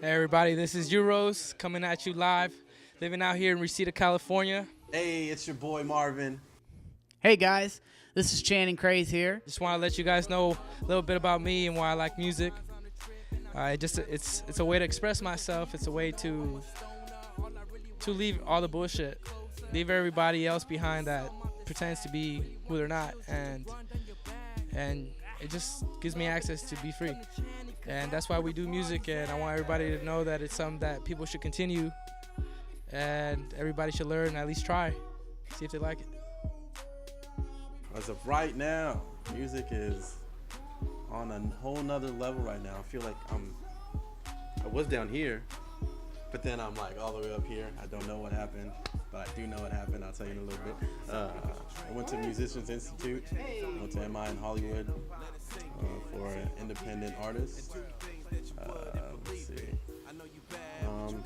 Hey everybody, this is Euros coming at you live, living out here in Reseda, California. Hey, it's your boy Marvin. Hey guys, this is Channing Craze here. Just want to let you guys know a little bit about me and why I like music. It's a way to express myself. It's a way to leave all the bullshit, leave everybody else behind that pretends to be who they're not, and it just gives me access to be free. And that's why we do music, and I want everybody to know that it's something that people should continue, and everybody should learn, at least try, see if they like it. As of right now, music is on a whole nother level right now. I feel like I was down here, but then I'm like all the way up here. I don't know what happened, but I do know what happened. I'll tell you in a little bit. I went to Musicians Institute. I went to MI in Hollywood for an independent artist. Let's see.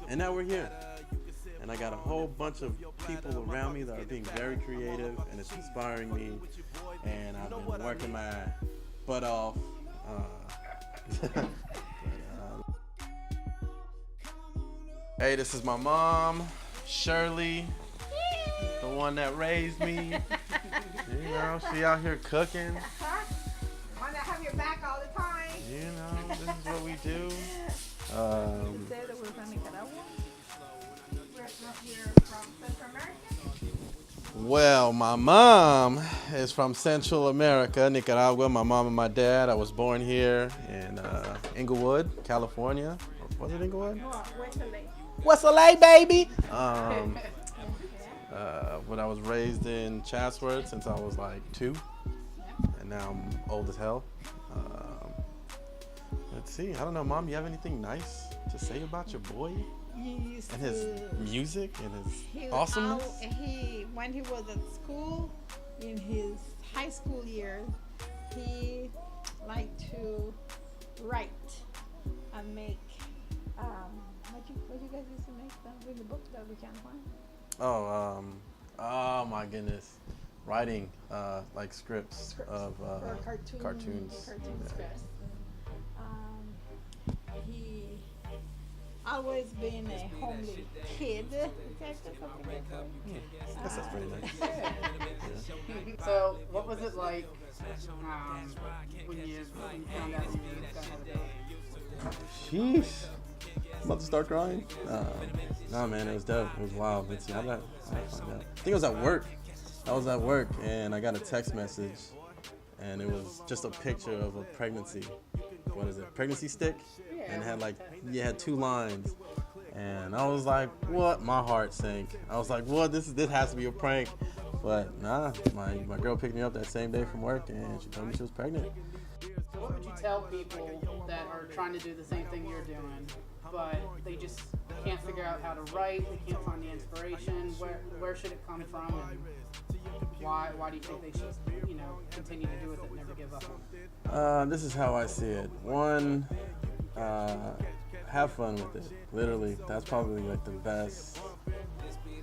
And now we're here. And I got a whole bunch of people around me that are being very creative, and it's inspiring me. And I've been working my butt off. Hey, this is my mom, Shirley, the one that raised me. You know, she out here cooking. Want to have your back all the time. You know, this is what we do. You said that we're from Nicaragua. We're from Central America. Well, my mom is from Central America, Nicaragua. My mom and my dad. I was born here in Inglewood, California. Was it Inglewood? What's a lay, baby? But I was raised in Chatsworth since I was like 2, and now I'm old as hell. Let's see. I don't know, Mom. You have anything nice to say about your boy and his music and his awesomeness? When he was at school, in his high school years, he liked to write and make. What you guys used to make them with the books that we can't find? Oh my goodness. Writing like scripts of or cartoons. Cartoon Yeah. scripts. He always been a homely kid. Guess that's pretty nice. Yeah. So, what was it like when you found out you got how to do it? Sheesh. I'm about to start crying. No, man, it was dope. It was wild. Let's see. How did I find out? I think it was at work. I was at work and I got a text message, and it was just a picture of a pregnancy. What is it? Pregnancy stick, and it had had 2 lines, and I was like, what? My heart sank. I was like, what? This has to be a prank. But nah, my girl picked me up that same day from work, and she told me she was pregnant. What would you tell people that are trying to do the same thing you're doing, but they just can't figure out how to write, they can't find the inspiration? Where should it come from, and why do you think they should, continue to do it and never give up? This is how I see it. One, have fun with it. Literally, that's probably like the best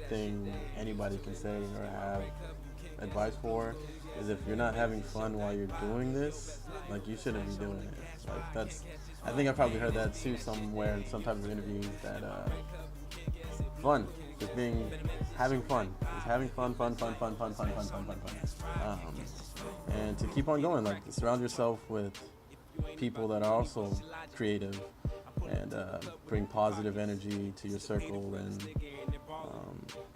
thing anybody can say or have advice for, is if you're not having fun while you're doing this, like, you shouldn't be doing it. Like, I think I probably heard that too somewhere in some type of interviews, that fun, having fun, just having fun. And to keep on going, like, surround yourself with people that are also creative and bring positive energy to your circle, and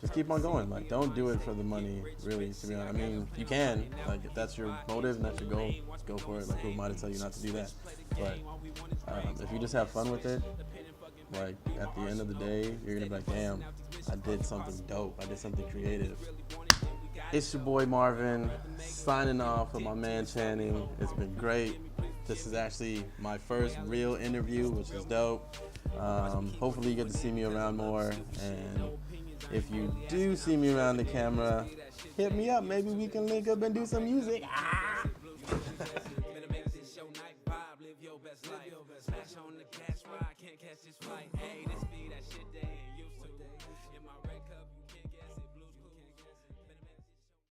just keep on going. Like, don't do it for the money, really, to be honest. I mean, you can, like, if that's your motive and that's your goal, go for it. Like, who am I to tell you not to do that? But if you just have fun with it, like, at the end of the day, you're gonna be like, damn, I did something dope, I did something creative. It's your boy Marvin, signing off with my man Channing. It's been great. This is actually my first real interview, which is dope. Hopefully you get to see me around more, and if you do see me around the camera, hit me up. Maybe we can link up and do some music. Live your best life. Smash on the cash ride, can't catch this flight. Hey, this